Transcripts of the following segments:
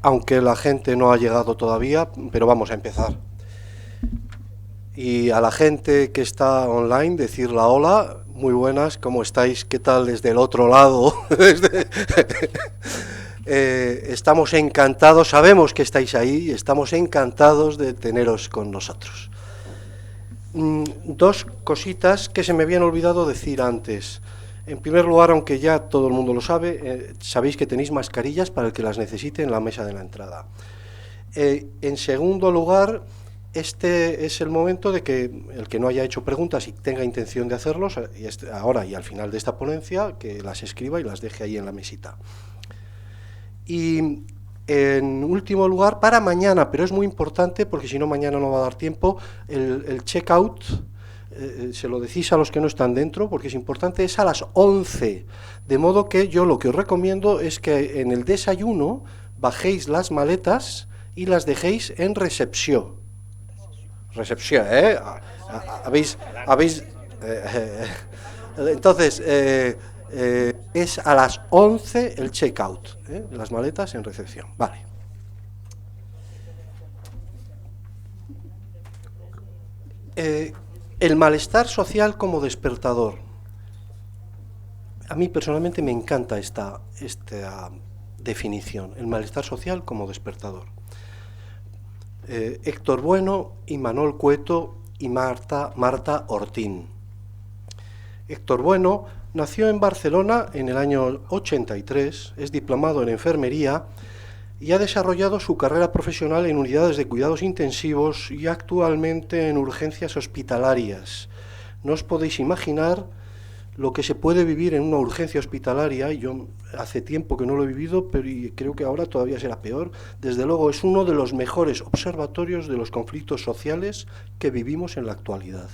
aunque la gente no ha llegado todavía, pero vamos a empezar. Y a la gente que está online, decirla hola, muy buenas, ¿cómo estáis? ¿Qué tal desde el otro lado? Estamos encantados, sabemos que estáis ahí, estamos encantados de teneros con nosotros. Dos cositas que se me habían olvidado decir antes. En primer lugar, aunque ya todo el mundo lo sabe, sabéis que tenéis mascarillas para el que las necesite en la mesa de la entrada. En segundo lugar, este es el momento de que el que no haya hecho preguntas y tenga intención de hacerlos, ahora y al final de esta ponencia, que las escriba y las deje ahí en la mesita. Y en último lugar, para mañana, pero es muy importante porque si no mañana no va a dar tiempo, el checkout, se lo decís a los que no están dentro porque es importante, es a las 11, de modo que yo lo que os recomiendo es que en el desayuno bajéis las maletas y las dejéis en recepción. Recepción, ¿eh? Entonces, es a las 11 el checkout, las maletas en recepción. Vale. El malestar social como despertador. A mí personalmente me encanta esta definición, el malestar social como despertador. Héctor Bueno, Imanol Cueto y Marta Ortín. Héctor Bueno nació en Barcelona en el año 83, es diplomado en enfermería y ha desarrollado su carrera profesional en unidades de cuidados intensivos y actualmente en urgencias hospitalarias. No os podéis imaginar lo que se puede vivir en una urgencia hospitalaria, y yo hace tiempo que no lo he vivido, pero creo que ahora todavía será peor. Desde luego es uno de los mejores observatorios de los conflictos sociales que vivimos en la actualidad.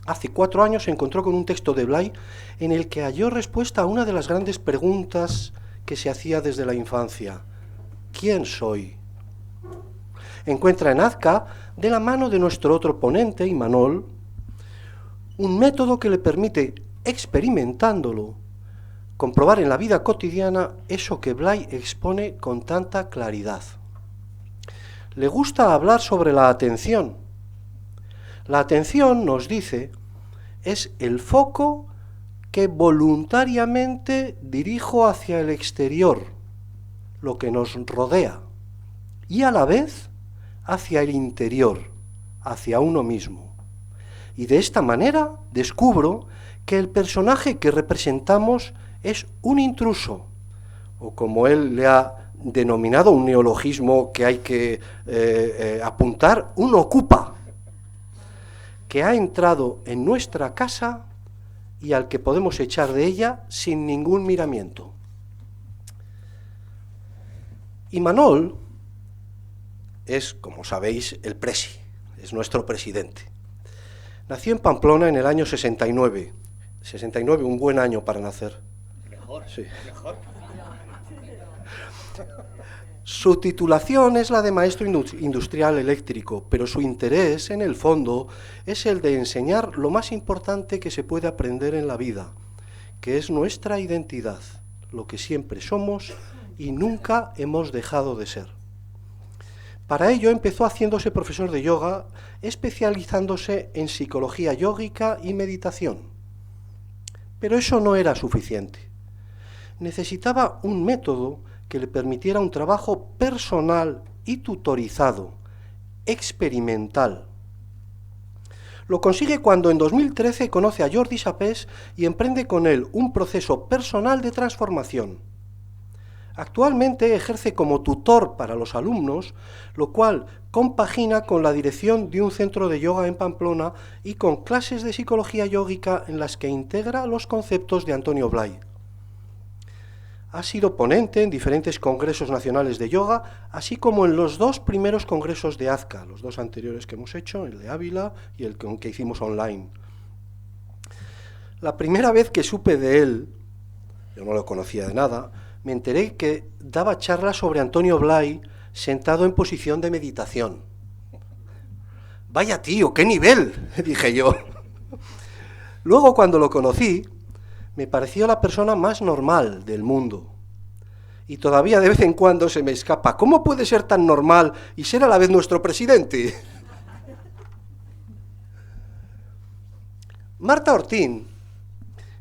Hace 4 años se encontró con un texto de Blay en el que halló respuesta a una de las grandes preguntas que se hacía desde la infancia. ¿Quién soy? Encuentra en Azca, de la mano de nuestro otro ponente, Imanol, un método que le permite, experimentándolo, comprobar en la vida cotidiana eso que Blay expone con tanta claridad. Le gusta hablar sobre la atención. La atención, nos dice, es el foco que voluntariamente dirijo hacia el exterior, lo que nos rodea, y a la vez hacia el interior, hacia uno mismo. Y de esta manera descubro que el personaje que representamos es un intruso, o como él le ha denominado, un neologismo que hay que apuntar, un ocupa, que ha entrado en nuestra casa y al que podemos echar de ella sin ningún miramiento. Imanol es, como sabéis, el presi, es nuestro presidente. Nació en Pamplona en el año 69. 69, un buen año para nacer. Mejor, sí. Mejor. Su titulación es la de maestro industrial eléctrico, pero su interés, en el fondo, es el de enseñar lo más importante que se puede aprender en la vida, que es nuestra identidad, lo que siempre somos y nunca hemos dejado de ser. Para ello empezó haciéndose profesor de yoga, especializándose en psicología yógica y meditación. Pero eso no era suficiente. Necesitaba un método que le permitiera un trabajo personal y tutorizado, experimental. Lo consigue cuando en 2013 conoce a Jordi Sapés y emprende con él un proceso personal de transformación. Actualmente ejerce como tutor para los alumnos, lo cual compagina con la dirección de un centro de yoga en Pamplona y con clases de psicología yógica en las que integra los conceptos de Antonio Blay. Ha sido ponente en diferentes congresos nacionales de yoga, así como en los 2 primeros congresos de Azca, los 2 anteriores que hemos hecho, el de Ávila y el que hicimos online. La primera vez que supe de él, yo no lo conocía de nada, me enteré que daba charlas sobre Antonio Blay sentado en posición de meditación. ¡Vaya tío, qué nivel!, dije yo. Luego, cuando lo conocí, me pareció la persona más normal del mundo. y todavía de vez en cuando se me escapa. ¿Cómo puede ser tan normal y ser a la vez nuestro presidente? Marta Ortín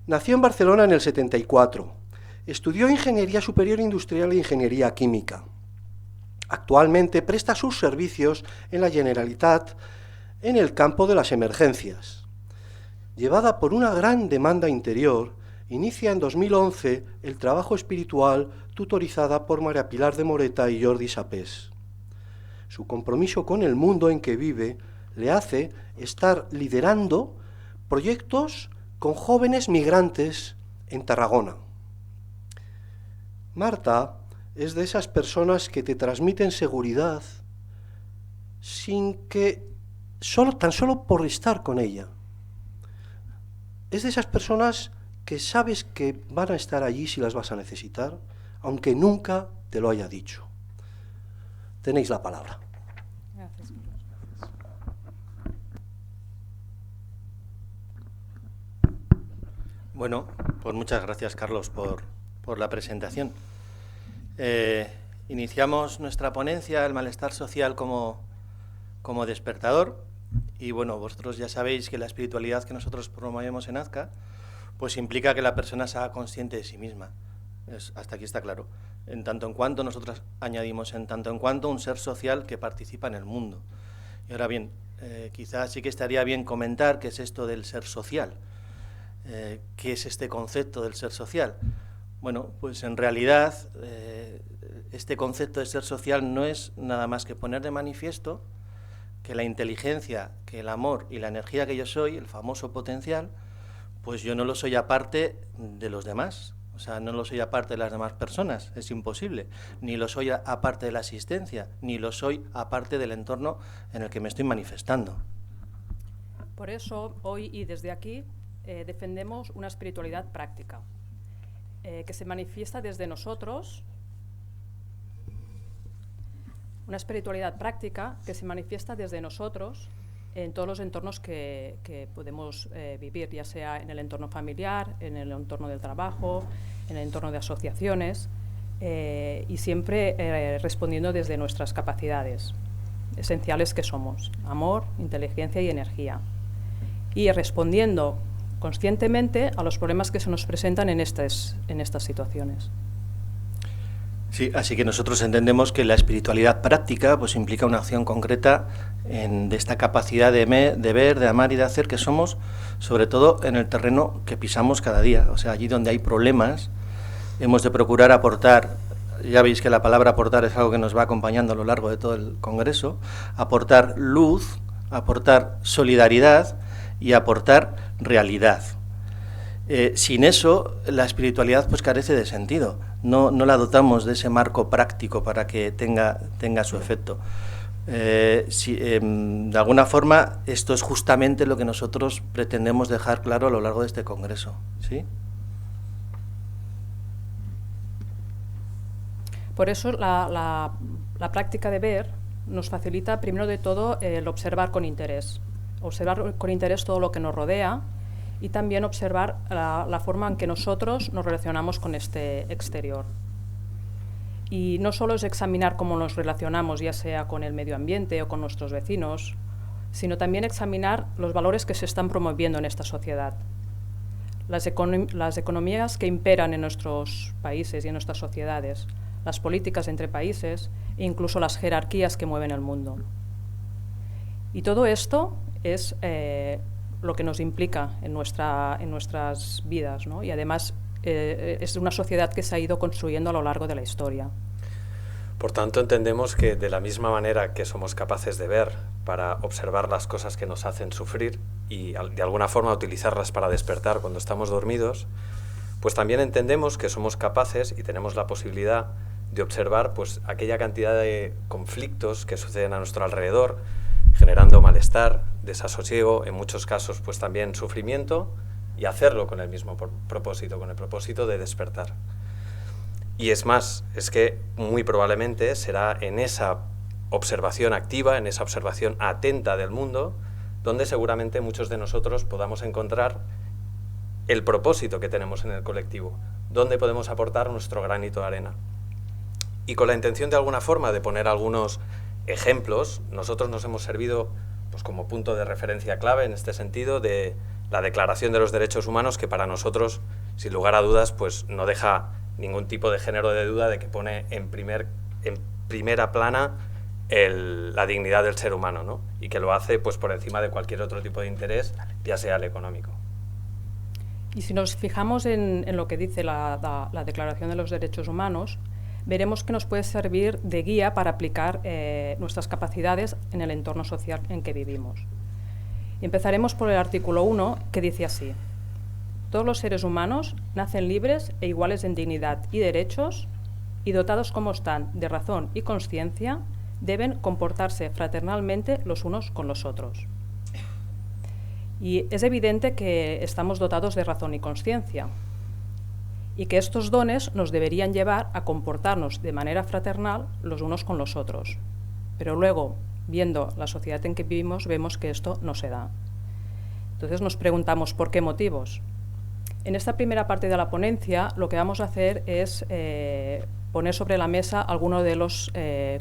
nació en Barcelona en el 74. Estudió Ingeniería Superior Industrial e Ingeniería Química. Actualmente presta sus servicios en la Generalitat en el campo de las emergencias. Llevada por una gran demanda interior, inicia en 2011 el trabajo espiritual tutorizada por María Pilar de Moreta y Jordi Sapés. Su compromiso con el mundo en que vive le hace estar liderando proyectos con jóvenes migrantes en Tarragona. Marta es de esas personas que te transmiten seguridad sin que tan solo por estar con ella. Es de esas personas que sabes que van a estar allí si las vas a necesitar, aunque nunca te lo haya dicho. Tenéis la palabra. Gracias. Bueno, pues muchas gracias, Carlos, por la presentación. Iniciamos nuestra ponencia, el malestar social como despertador, y bueno, vosotros ya sabéis que la espiritualidad que nosotros promovemos en Azca pues implica que la persona sea consciente de sí misma. Hasta aquí está claro. En tanto en cuanto nosotros añadimos en tanto en cuanto un ser social que participa en el mundo. Y ahora bien, quizás sí que estaría bien comentar qué es esto del ser social. ¿Qué es este concepto del ser social? Bueno, pues en realidad este concepto de ser social no es nada más que poner de manifiesto que la inteligencia, que el amor y la energía que yo soy, el famoso potencial, pues yo no lo soy aparte de los demás. O sea, no lo soy aparte de las demás personas, es imposible. Ni lo soy aparte de la existencia, ni lo soy aparte del entorno en el que me estoy manifestando. Por eso, hoy y desde aquí, defendemos una espiritualidad práctica, que se manifiesta desde nosotros, una espiritualidad práctica que se manifiesta desde nosotros en todos los entornos que podemos vivir, ya sea en el entorno familiar, en el entorno del trabajo, en el entorno de asociaciones, y siempre respondiendo desde nuestras capacidades esenciales que somos, amor, inteligencia y energía, y respondiendo conscientemente a los problemas que se nos presentan en estas situaciones. Sí, así que nosotros entendemos que la espiritualidad práctica pues implica una acción concreta de esta capacidad de ver, de amar y de hacer que somos, sobre todo en el terreno que pisamos cada día. O sea, allí donde hay problemas, hemos de procurar aportar, ya veis que la palabra aportar es algo que nos va acompañando a lo largo de todo el Congreso, aportar luz, aportar solidaridad y aportar realidad. Sin eso, la espiritualidad pues carece de sentido. No la dotamos de ese marco práctico para que tenga su efecto. De alguna forma, esto es justamente lo que nosotros pretendemos dejar claro a lo largo de este Congreso. ¿Sí? Por eso la práctica de ver nos facilita, primero de todo, el observar con interés todo lo que nos rodea, y también observar la forma en que nosotros nos relacionamos con este exterior. Y no solo es examinar cómo nos relacionamos, ya sea con el medio ambiente o con nuestros vecinos, sino también examinar los valores que se están promoviendo en esta sociedad. Las economías que imperan en nuestros países y en nuestras sociedades, las políticas entre países e incluso las jerarquías que mueven el mundo. Y todo esto es lo que nos implica en nuestras vidas, ¿no? Y además es una sociedad que se ha ido construyendo a lo largo de la historia. Por tanto, entendemos que de la misma manera que somos capaces de ver para observar las cosas que nos hacen sufrir y de alguna forma utilizarlas para despertar cuando estamos dormidos, pues también entendemos que somos capaces y tenemos la posibilidad de observar pues aquella cantidad de conflictos que suceden a nuestro alrededor, generando malestar, desasosiego, en muchos casos pues también sufrimiento, y hacerlo con el mismo propósito, con el propósito de despertar. Y es más, es que muy probablemente será en esa observación activa, en esa observación atenta del mundo, donde seguramente muchos de nosotros podamos encontrar el propósito que tenemos en el colectivo, donde podemos aportar nuestro granito de arena. Y con la intención de alguna forma de poner algunos ejemplos, nosotros nos hemos servido pues, como punto de referencia clave en este sentido de la Declaración de los Derechos Humanos, que para nosotros, sin lugar a dudas, pues no deja ningún tipo de género de duda de que pone en primera plana la dignidad del ser humano, ¿no? Y que lo hace pues, por encima de cualquier otro tipo de interés, ya sea el económico. Y si nos fijamos en lo que dice la Declaración de los Derechos Humanos, veremos que nos puede servir de guía para aplicar nuestras capacidades en el entorno social en que vivimos. Y empezaremos por el artículo 1, que dice así: todos los seres humanos nacen libres e iguales en dignidad y derechos, y dotados como están de razón y consciencia, deben comportarse fraternalmente los unos con los otros. Y es evidente que estamos dotados de razón y consciencia, y que estos dones nos deberían llevar a comportarnos de manera fraternal los unos con los otros. Pero luego, viendo la sociedad en que vivimos, vemos que esto no se da. Entonces nos preguntamos, ¿por qué motivos? En esta primera parte de la ponencia, lo que vamos a hacer es poner sobre la mesa algunos de los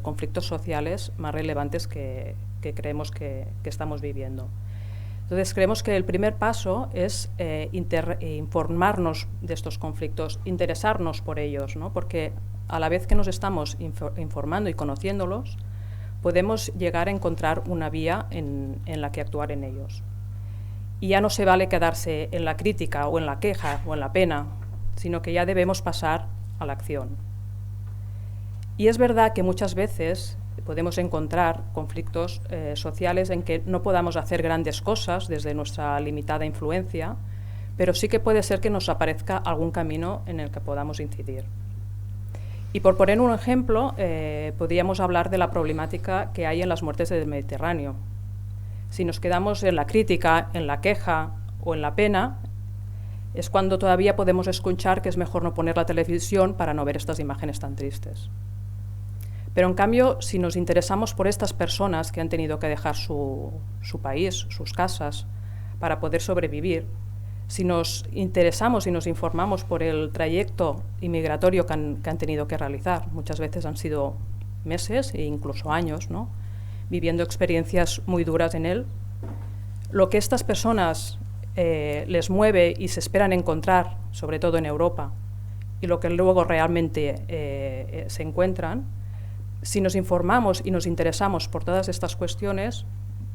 conflictos sociales más relevantes que creemos que estamos viviendo. Entonces, creemos que el primer paso es informarnos de estos conflictos, interesarnos por ellos, ¿no? Porque a la vez que nos estamos informando y conociéndolos, podemos llegar a encontrar una vía en la que actuar en ellos. Y ya no se vale quedarse en la crítica o en la queja o en la pena, sino que ya debemos pasar a la acción. Y es verdad que muchas veces podemos encontrar conflictos sociales en que no podamos hacer grandes cosas desde nuestra limitada influencia, pero sí que puede ser que nos aparezca algún camino en el que podamos incidir. Y por poner un ejemplo, podríamos hablar de la problemática que hay en las muertes del Mediterráneo. Si nos quedamos en la crítica, en la queja o en la pena, es cuando todavía podemos escuchar que es mejor no poner la televisión para no ver estas imágenes tan tristes. Pero en cambio, si nos interesamos por estas personas que han tenido que dejar su país, sus casas, para poder sobrevivir, si nos interesamos y nos informamos por el trayecto inmigratorio que han tenido que realizar, muchas veces han sido meses e incluso años, ¿no?, viviendo experiencias muy duras en él, lo que estas personas les mueve y se esperan encontrar, sobre todo en Europa, y lo que luego realmente se encuentran, si nos informamos y nos interesamos por todas estas cuestiones,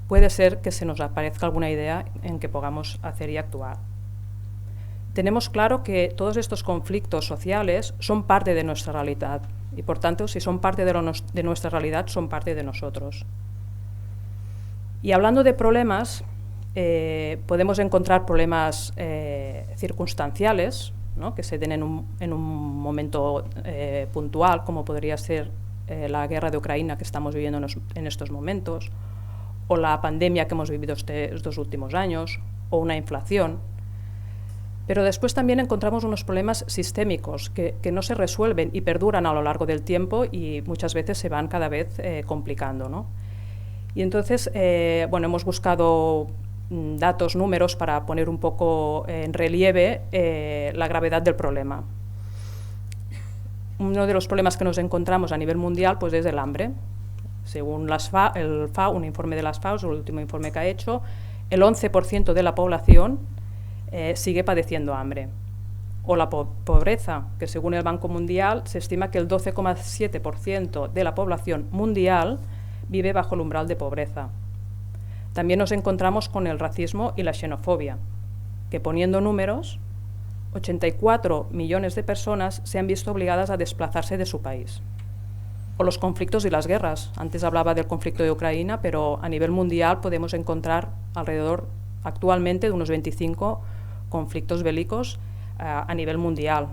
puede ser que se nos aparezca alguna idea en que podamos hacer y actuar. Tenemos claro que todos estos conflictos sociales son parte de nuestra realidad y, por tanto, si son parte de nuestra realidad, son parte de nosotros. Y hablando de problemas, podemos encontrar problemas circunstanciales, ¿no?, que se den en un momento puntual, como podría ser la guerra de Ucrania que estamos viviendo en estos momentos, o la pandemia que hemos vivido estos últimos años, o una inflación. Pero después también encontramos unos problemas sistémicos que no se resuelven y perduran a lo largo del tiempo y muchas veces se van cada vez complicando, ¿no? Y entonces, hemos buscado datos, números para poner un poco en relieve la gravedad del problema. Uno de los problemas que nos encontramos a nivel mundial pues, es el hambre. Según el FAO, un informe de las FAO, el último informe que ha hecho, el 11% de la población sigue padeciendo hambre. O la pobreza, que según el Banco Mundial se estima que el 12,7% de la población mundial vive bajo el umbral de pobreza. También nos encontramos con el racismo y la xenofobia, que poniendo números, 84 millones de personas se han visto obligadas a desplazarse de su país. O los conflictos y las guerras. Antes hablaba del conflicto de Ucrania, pero a nivel mundial podemos encontrar alrededor actualmente de unos 25 conflictos bélicos a nivel mundial,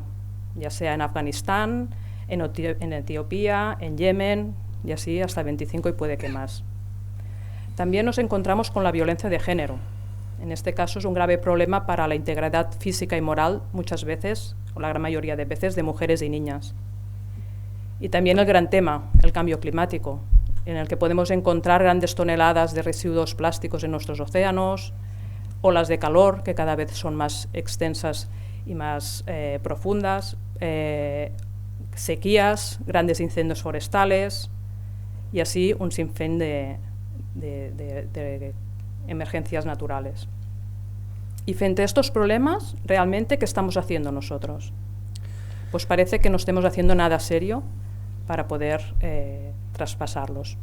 ya sea en Afganistán, en Etiopía, en Yemen, y así hasta 25 y puede que más. También nos encontramos con la violencia de género. En este caso es un grave problema para la integridad física y moral, muchas veces, o la gran mayoría de veces, de mujeres y niñas. Y también el gran tema, el cambio climático, en el que podemos encontrar grandes toneladas de residuos plásticos en nuestros océanos, olas de calor que cada vez son más extensas y más profundas, sequías, grandes incendios forestales y así un sinfín de emergencias naturales. Y frente a estos problemas, realmente, ¿qué estamos haciendo nosotros? Pues parece que no estemos haciendo nada serio para poder traspasarlos.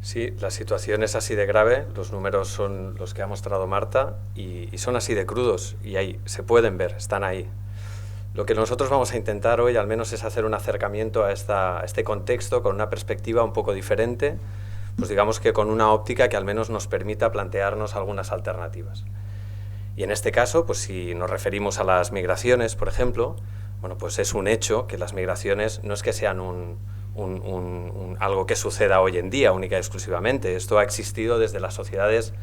Sí, la situación es así de grave, los números son los que ha mostrado Marta y son así de crudos y ahí se pueden ver, están ahí. Lo que nosotros vamos a intentar hoy al menos es hacer un acercamiento a este contexto con una perspectiva un poco diferente, pues digamos que con una óptica que al menos nos permita plantearnos algunas alternativas. Y en este caso, pues si nos referimos a las migraciones, por ejemplo, bueno, pues es un hecho que las migraciones no es que sean algo que suceda hoy en día única y exclusivamente. Esto ha existido desde las sociedades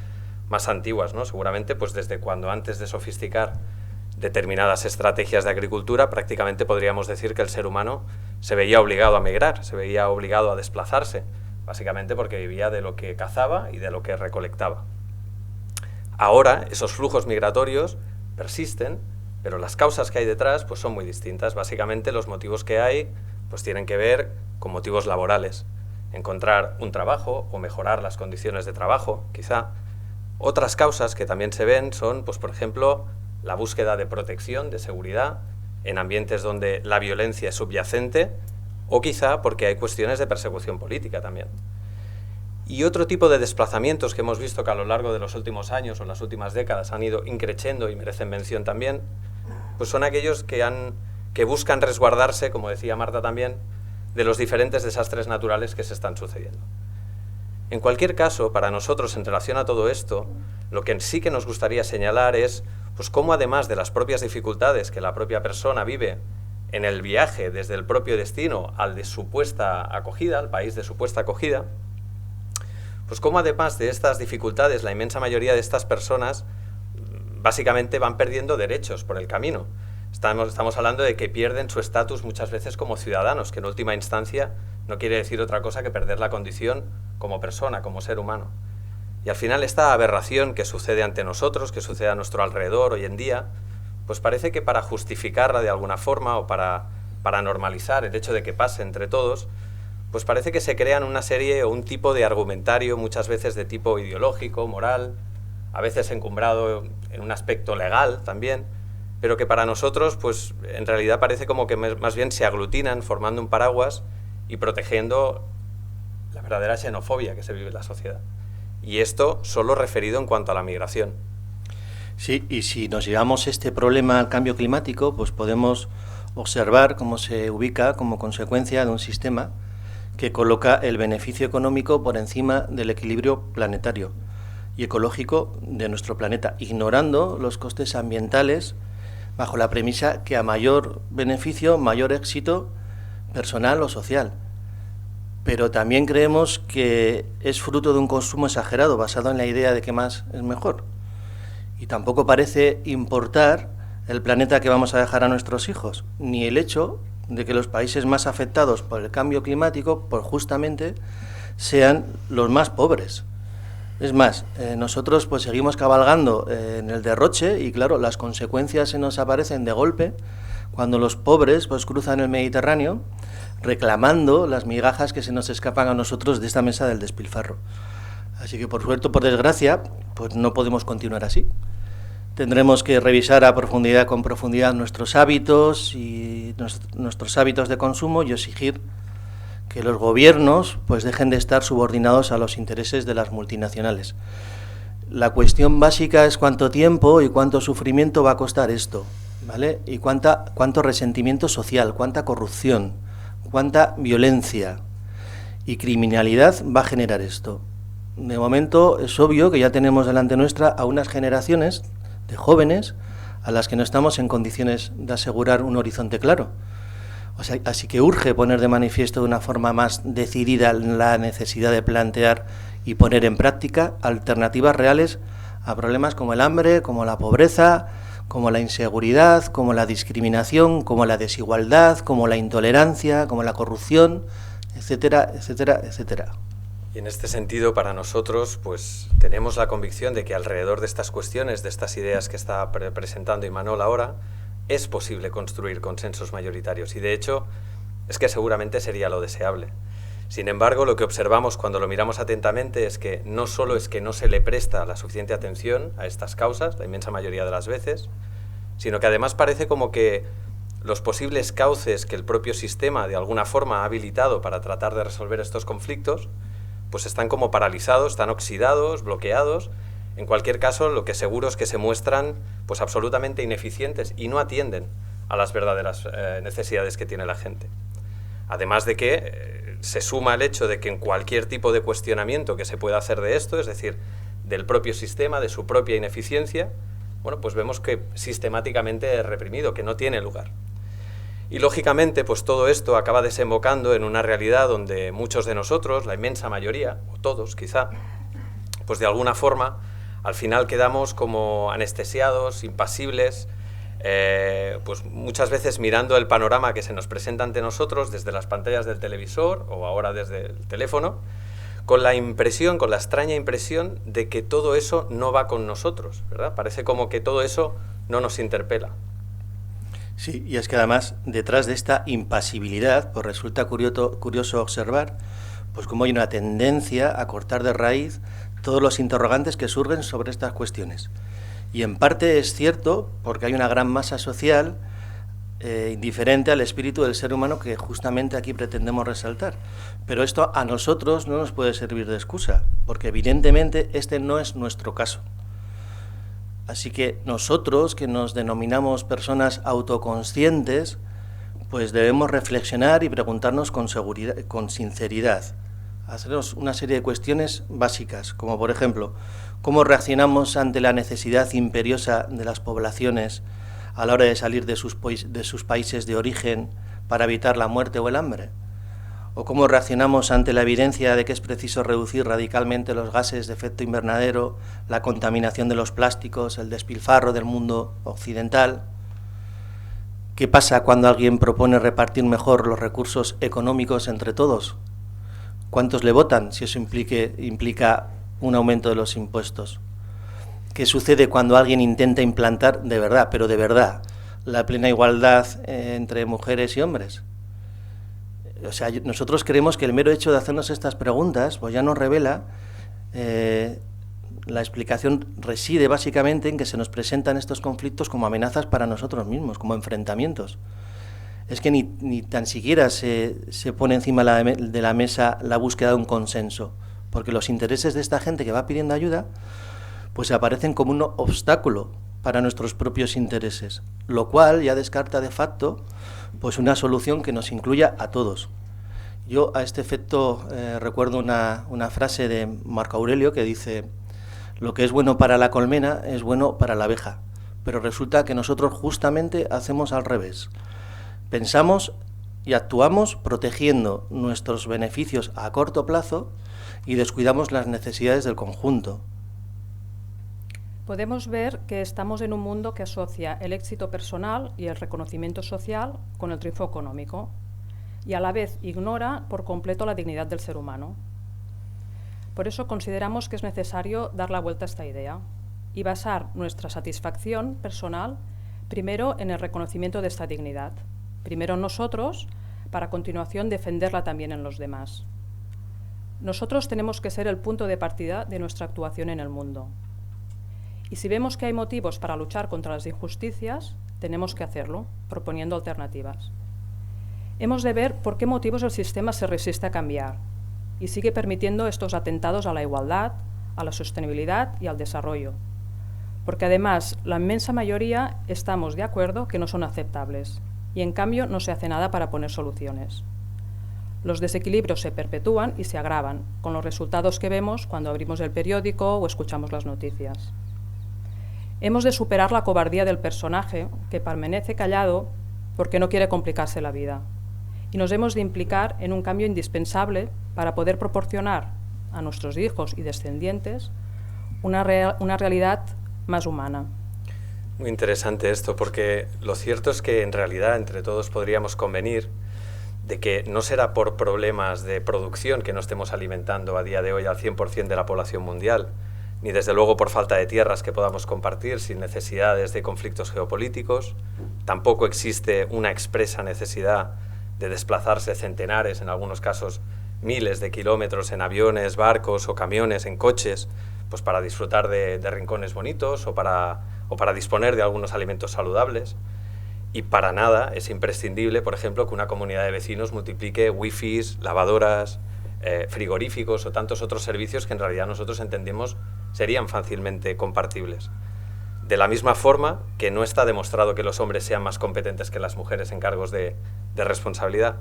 más antiguas, ¿no? Seguramente pues desde cuando, antes de sofisticar determinadas estrategias de agricultura, prácticamente podríamos decir que el ser humano se veía obligado a migrar, se veía obligado a desplazarse, básicamente porque vivía de lo que cazaba y de lo que recolectaba. Ahora esos flujos migratorios persisten, pero las causas que hay detrás pues son muy distintas. Básicamente los motivos que hay pues tienen que ver con motivos laborales, encontrar un trabajo o mejorar las condiciones de trabajo, quizá. Otras causas que también se ven son, pues por ejemplo, la búsqueda de protección, de seguridad, en ambientes donde la violencia es subyacente, o quizá porque hay cuestiones de persecución política también. Y otro tipo de desplazamientos que hemos visto que a lo largo de los últimos años o las últimas décadas han ido increciendo y merecen mención también, pues son aquellos que buscan resguardarse, como decía Marta también, de los diferentes desastres naturales que se están sucediendo. En cualquier caso, para nosotros, en relación a todo esto, lo que sí que nos gustaría señalar es pues cómo, además de las propias dificultades que la propia persona vive en el viaje desde el propio destino al de supuesta acogida, al país de supuesta acogida, pues cómo además de estas dificultades, la inmensa mayoría de estas personas básicamente van perdiendo derechos por el camino. Estamos hablando de que pierden su estatus muchas veces como ciudadanos, que en última instancia no quiere decir otra cosa que perder la condición como persona, como ser humano. Y al final esta aberración que sucede ante nosotros, que sucede a nuestro alrededor hoy en día, pues parece que para justificarla de alguna forma o para normalizar el hecho de que pase entre todos, pues parece que se crean una serie o un tipo de argumentario, muchas veces de tipo ideológico, moral, a veces encumbrado en un aspecto legal también, pero que para nosotros pues en realidad parece como que más bien se aglutinan formando un paraguas y protegiendo la verdadera xenofobia que se vive en la sociedad. Y esto solo referido en cuanto a la migración. Sí, y si nos llevamos este problema al cambio climático, pues podemos observar cómo se ubica como consecuencia de un sistema que coloca el beneficio económico por encima del equilibrio planetario y ecológico de nuestro planeta, ignorando los costes ambientales bajo la premisa que a mayor beneficio, mayor éxito personal o social. Pero también creemos que es fruto de un consumo exagerado, basado en la idea de que más es mejor. Y tampoco parece importar el planeta que vamos a dejar a nuestros hijos, ni el hecho de que los países más afectados por el cambio climático, pues justamente, sean los más pobres. Es más, nosotros pues seguimos cabalgando en el derroche y claro, las consecuencias se nos aparecen de golpe cuando los pobres pues cruzan el Mediterráneo reclamando las migajas que se nos escapan a nosotros de esta mesa del despilfarro. Así que por suerte o por desgracia, pues no podemos continuar así. Tendremos que revisar con profundidad nuestros hábitos y nuestros hábitos de consumo y exigir que los gobiernos pues dejen de estar subordinados a los intereses de las multinacionales. La cuestión básica es cuánto tiempo y cuánto sufrimiento va a costar esto, ¿vale? Y cuánto resentimiento social, cuánta corrupción, cuánta violencia y criminalidad va a generar esto. De momento es obvio que ya tenemos delante nuestra a unas generaciones de jóvenes a las que no estamos en condiciones de asegurar un horizonte claro. O sea, así que urge poner de manifiesto de una forma más decidida la necesidad de plantear y poner en práctica alternativas reales a problemas como el hambre, como la pobreza, como la inseguridad, como la discriminación, como la desigualdad, como la intolerancia, como la corrupción, etcétera, etcétera, etcétera. Y en este sentido, para nosotros, pues tenemos la convicción de que alrededor de estas cuestiones, de estas ideas que está presentando Imanol ahora, es posible construir consensos mayoritarios y de hecho es que seguramente sería lo deseable. Sin embargo, lo que observamos cuando lo miramos atentamente es que no solo es que no se le presta la suficiente atención a estas causas, la inmensa mayoría de las veces, sino que además parece como que los posibles cauces que el propio sistema de alguna forma ha habilitado para tratar de resolver estos conflictos, pues están como paralizados, están oxidados, bloqueados. En cualquier caso, lo que seguro es que se muestran pues absolutamente ineficientes y no atienden a las verdaderas necesidades que tiene la gente. Además de que se suma el hecho de que en cualquier tipo de cuestionamiento que se pueda hacer de esto, es decir, del propio sistema, de su propia ineficiencia, bueno, pues vemos que sistemáticamente es reprimido, que no tiene lugar. Y lógicamente, pues todo esto acaba desembocando en una realidad donde muchos de nosotros, la inmensa mayoría, o todos quizá, pues de alguna forma, al final quedamos como anestesiados, impasibles, pues muchas veces mirando el panorama que se nos presenta ante nosotros desde las pantallas del televisor o ahora desde el teléfono, con la impresión, con la extraña impresión de que todo eso no va con nosotros, ¿verdad? Parece como que todo eso no nos interpela. Sí, y es que además detrás de esta impasibilidad pues resulta curioso observar pues cómo hay una tendencia a cortar de raíz todos los interrogantes que surgen sobre estas cuestiones. Y en parte es cierto porque hay una gran masa social indiferente al espíritu del ser humano que justamente aquí pretendemos resaltar. Pero esto a nosotros no nos puede servir de excusa, porque evidentemente este no es nuestro caso. Así que nosotros, que nos denominamos personas autoconscientes, pues debemos reflexionar y preguntarnos con sinceridad, hacernos una serie de cuestiones básicas, como por ejemplo, ¿cómo reaccionamos ante la necesidad imperiosa de las poblaciones a la hora de salir de sus países de origen para evitar la muerte o el hambre? ¿O cómo reaccionamos ante la evidencia de que es preciso reducir radicalmente los gases de efecto invernadero, la contaminación de los plásticos, el despilfarro del mundo occidental? ¿Qué pasa cuando alguien propone repartir mejor los recursos económicos entre todos? ¿Cuántos le votan si eso implica un aumento de los impuestos? ¿Qué sucede cuando alguien intenta implantar de verdad, pero de verdad, la plena igualdad entre mujeres y hombres? O sea, nosotros creemos que el mero hecho de hacernos estas preguntas pues ya nos revela, la explicación reside básicamente en que se nos presentan estos conflictos como amenazas para nosotros mismos, como enfrentamientos. Es que ni tan siquiera se pone encima de la mesa la búsqueda de un consenso, porque los intereses de esta gente que va pidiendo ayuda pues aparecen como un obstáculo para nuestros propios intereses, lo cual ya descarta de facto pues una solución que nos incluya a todos. Yo a este efecto recuerdo una frase de Marco Aurelio que dice: lo que es bueno para la colmena es bueno para la abeja, pero resulta que nosotros justamente hacemos al revés. Pensamos y actuamos protegiendo nuestros beneficios a corto plazo y descuidamos las necesidades del conjunto. Podemos ver que estamos en un mundo que asocia el éxito personal y el reconocimiento social con el triunfo económico y a la vez ignora por completo la dignidad del ser humano. Por eso consideramos que es necesario dar la vuelta a esta idea y basar nuestra satisfacción personal primero en el reconocimiento de esta dignidad, primero en nosotros, para a continuación defenderla también en los demás. Nosotros tenemos que ser el punto de partida de nuestra actuación en el mundo. Y si vemos que hay motivos para luchar contra las injusticias, tenemos que hacerlo, proponiendo alternativas. Hemos de ver por qué motivos el sistema se resiste a cambiar y sigue permitiendo estos atentados a la igualdad, a la sostenibilidad y al desarrollo. Porque además, la inmensa mayoría estamos de acuerdo que no son aceptables y en cambio no se hace nada para poner soluciones. Los desequilibrios se perpetúan y se agravan, con los resultados que vemos cuando abrimos el periódico o escuchamos las noticias. Hemos de superar la cobardía del personaje que permanece callado porque no quiere complicarse la vida. Y nos hemos de implicar en un cambio indispensable para poder proporcionar a nuestros hijos y descendientes una realidad más humana. Muy interesante esto, porque lo cierto es que en realidad entre todos podríamos convenir de que no será por problemas de producción que no estemos alimentando a día de hoy al 100% de la población mundial, ni desde luego por falta de tierras que podamos compartir sin necesidades de conflictos geopolíticos. Tampoco existe una expresa necesidad de desplazarse centenares, en algunos casos miles de kilómetros en aviones, barcos o camiones, en coches, pues para disfrutar de rincones bonitos o para disponer de algunos alimentos saludables. Y para nada es imprescindible, por ejemplo, que una comunidad de vecinos multiplique wifis, lavadoras, frigoríficos o tantos otros servicios que en realidad nosotros entendemos serían fácilmente compartibles. De la misma forma que no está demostrado que los hombres sean más competentes que las mujeres en cargos de responsabilidad.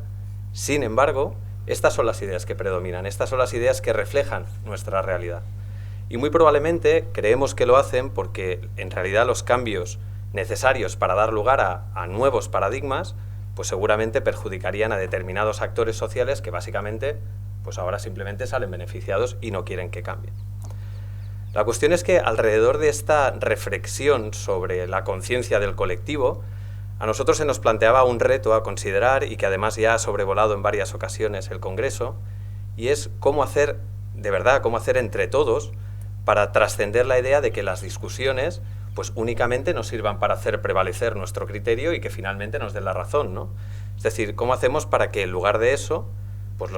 Sin embargo, estas son las ideas que predominan, estas son las ideas que reflejan nuestra realidad. Y muy probablemente creemos que lo hacen porque en realidad los cambios necesarios para dar lugar a nuevos paradigmas, pues seguramente perjudicarían a determinados actores sociales que básicamente pues ahora simplemente salen beneficiados y no quieren que cambien. La cuestión es que alrededor de esta reflexión sobre la conciencia del colectivo, a nosotros se nos planteaba un reto a considerar y que además ya ha sobrevolado en varias ocasiones el Congreso, y es cómo hacer, de verdad, cómo hacer entre todos para trascender la idea de que las discusiones pues únicamente nos sirvan para hacer prevalecer nuestro criterio y que finalmente nos den la razón, ¿no? Es decir, cómo hacemos para que en lugar de eso pues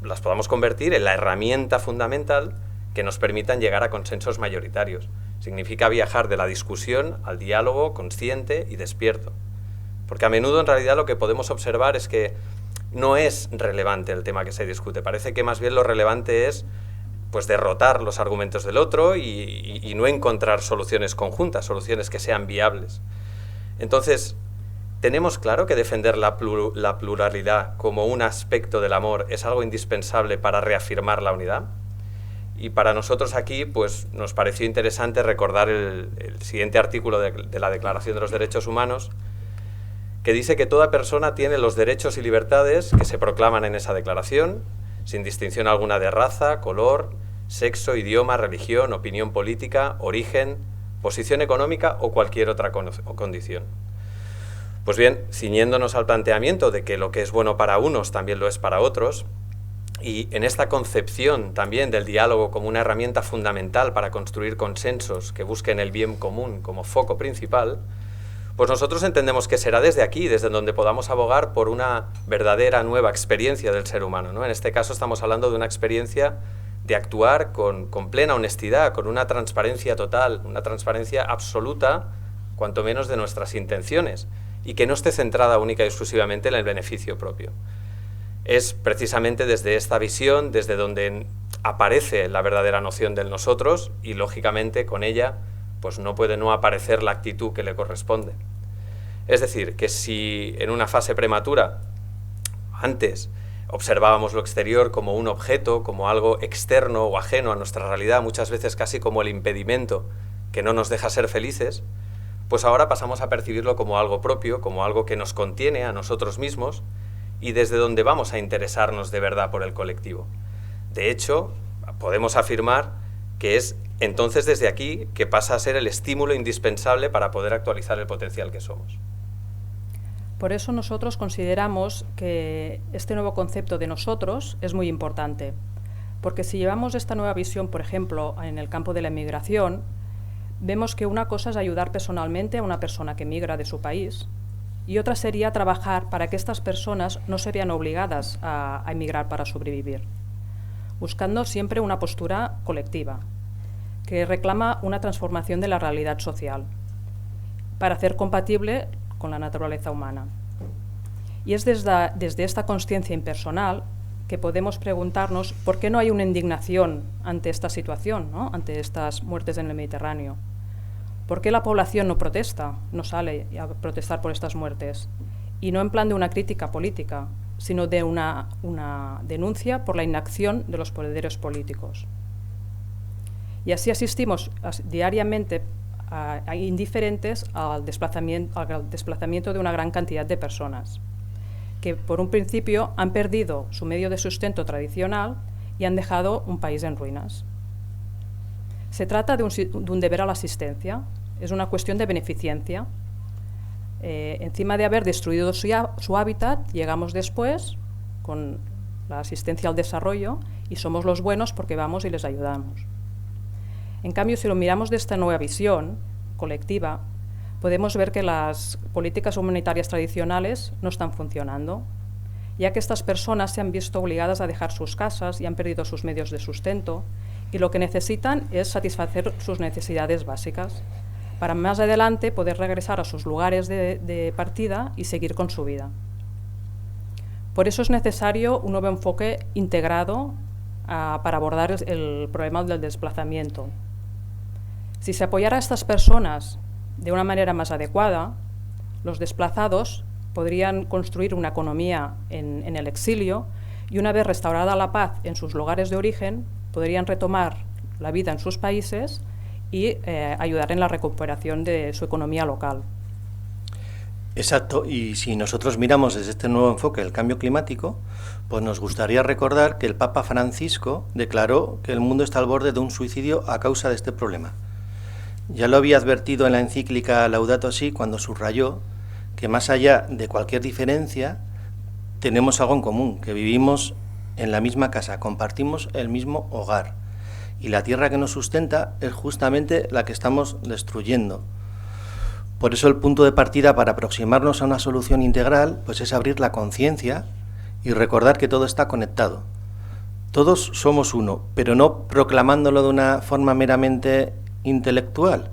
las podamos convertir en la herramienta fundamental que nos permitan llegar a consensos mayoritarios. Significa viajar de la discusión al diálogo consciente y despierto. Porque a menudo en realidad lo que podemos observar es que no es relevante el tema que se discute. Parece que más bien lo relevante es pues derrotar los argumentos del otro y no encontrar soluciones conjuntas, soluciones que sean viables. Entonces, ¿tenemos claro que defender la pluralidad como un aspecto del amor es algo indispensable para reafirmar la unidad? Y para nosotros aquí pues, nos pareció interesante recordar el siguiente artículo de la Declaración de los Derechos Humanos, que dice que toda persona tiene los derechos y libertades que se proclaman en esa declaración, sin distinción alguna de raza, color, sexo, idioma, religión, opinión política, origen, posición económica o cualquier otra condición. Pues bien, ciñéndonos al planteamiento de que lo que es bueno para unos también lo es para otros, y en esta concepción también del diálogo como una herramienta fundamental para construir consensos que busquen el bien común como foco principal, pues nosotros entendemos que será desde aquí, desde donde podamos abogar por una verdadera nueva experiencia del ser humano, ¿no? En este caso estamos hablando de una experiencia de actuar con plena honestidad, con una transparencia total, una transparencia absoluta, cuanto menos de nuestras intenciones, y que no esté centrada única y exclusivamente en el beneficio propio. Es precisamente desde esta visión, desde donde aparece la verdadera noción del nosotros, y lógicamente con ella pues no puede no aparecer la actitud que le corresponde. Es decir, que si en una fase prematura, antes, observábamos lo exterior como un objeto, como algo externo o ajeno a nuestra realidad, muchas veces casi como el impedimento que no nos deja ser felices, pues ahora pasamos a percibirlo como algo propio, como algo que nos contiene a nosotros mismos y desde donde vamos a interesarnos de verdad por el colectivo. De hecho, podemos afirmar que es entonces desde aquí que pasa a ser el estímulo indispensable para poder actualizar el potencial que somos. Por eso nosotros consideramos que este nuevo concepto de nosotros es muy importante, porque si llevamos esta nueva visión, por ejemplo, en el campo de la inmigración, vemos que una cosa es ayudar personalmente a una persona que migra de su país y otra sería trabajar para que estas personas no se vean obligadas a emigrar para sobrevivir, buscando siempre una postura colectiva, que reclama una transformación de la realidad social, para hacer compatible con la naturaleza humana. Y es desde esta consciencia impersonal que podemos preguntarnos por qué no hay una indignación ante esta situación, ¿no? Ante estas muertes en el Mediterráneo. ¿Por qué la población no protesta, no sale a protestar por estas muertes? Y no en plan de una crítica política, sino de una denuncia por la inacción de los poderes políticos. Y así asistimos diariamente a indiferentes al desplazamiento de una gran cantidad de personas, que por un principio han perdido su medio de sustento tradicional y han dejado un país en ruinas. Se trata de un deber a la asistencia, es una cuestión de beneficencia. Encima de haber destruido su hábitat, llegamos después con la asistencia al desarrollo y somos los buenos porque vamos y les ayudamos. En cambio, si lo miramos de esta nueva visión colectiva, podemos ver que las políticas humanitarias tradicionales no están funcionando, ya que estas personas se han visto obligadas a dejar sus casas y han perdido sus medios de sustento, y lo que necesitan es satisfacer sus necesidades básicas, para más adelante poder regresar a sus lugares de partida y seguir con su vida. Por eso es necesario un nuevo enfoque integrado para abordar el problema del desplazamiento. Si se apoyara a estas personas de una manera más adecuada, los desplazados podrían construir una economía en el exilio y, una vez restaurada la paz en sus lugares de origen, podrían retomar la vida en sus países y ayudar en la recuperación de su economía local. Exacto, y si nosotros miramos desde este nuevo enfoque el cambio climático, pues nos gustaría recordar que el Papa Francisco declaró que el mundo está al borde de un suicidio a causa de este problema. Ya lo había advertido en la encíclica Laudato Si cuando subrayó que más allá de cualquier diferencia tenemos algo en común, que vivimos en la misma casa, compartimos el mismo hogar y la tierra que nos sustenta es justamente la que estamos destruyendo. Por eso el punto de partida para aproximarnos a una solución integral pues es abrir la conciencia y recordar que todo está conectado. Todos somos uno, pero no proclamándolo de una forma meramente intelectual.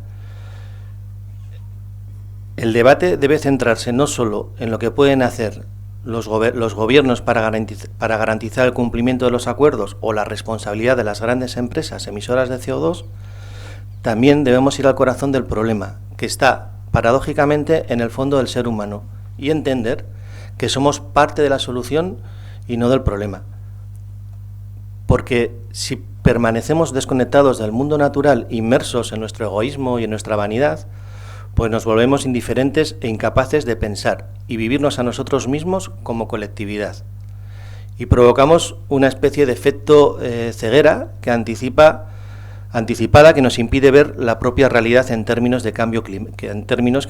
El debate debe centrarse no solo en lo que pueden hacer los gobiernos para garantizar el cumplimiento de los acuerdos o la responsabilidad de las grandes empresas emisoras de CO2, también debemos ir al corazón del problema, que está paradójicamente en el fondo del ser humano, y entender que somos parte de la solución y no del problema. Porque si permanecemos desconectados del mundo natural, inmersos en nuestro egoísmo y en nuestra vanidad, pues nos volvemos indiferentes e incapaces de pensar y vivirnos a nosotros mismos como colectividad. Y provocamos una especie de efecto ceguera que anticipada que nos impide ver la propia realidad en términos que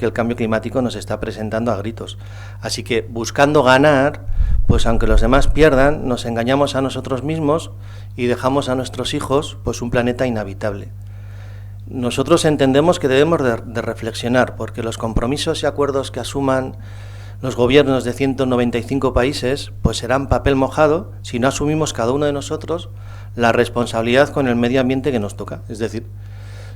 el cambio climático nos está presentando a gritos. Así que buscando ganar, pues aunque los demás pierdan, nos engañamos a nosotros mismos y dejamos a nuestros hijos pues un planeta inhabitable. Nosotros entendemos que debemos de reflexionar, porque los compromisos y acuerdos que asuman los gobiernos de 195 países pues serán papel mojado si no asumimos cada uno de nosotros la responsabilidad con el medio ambiente que nos toca. Es decir,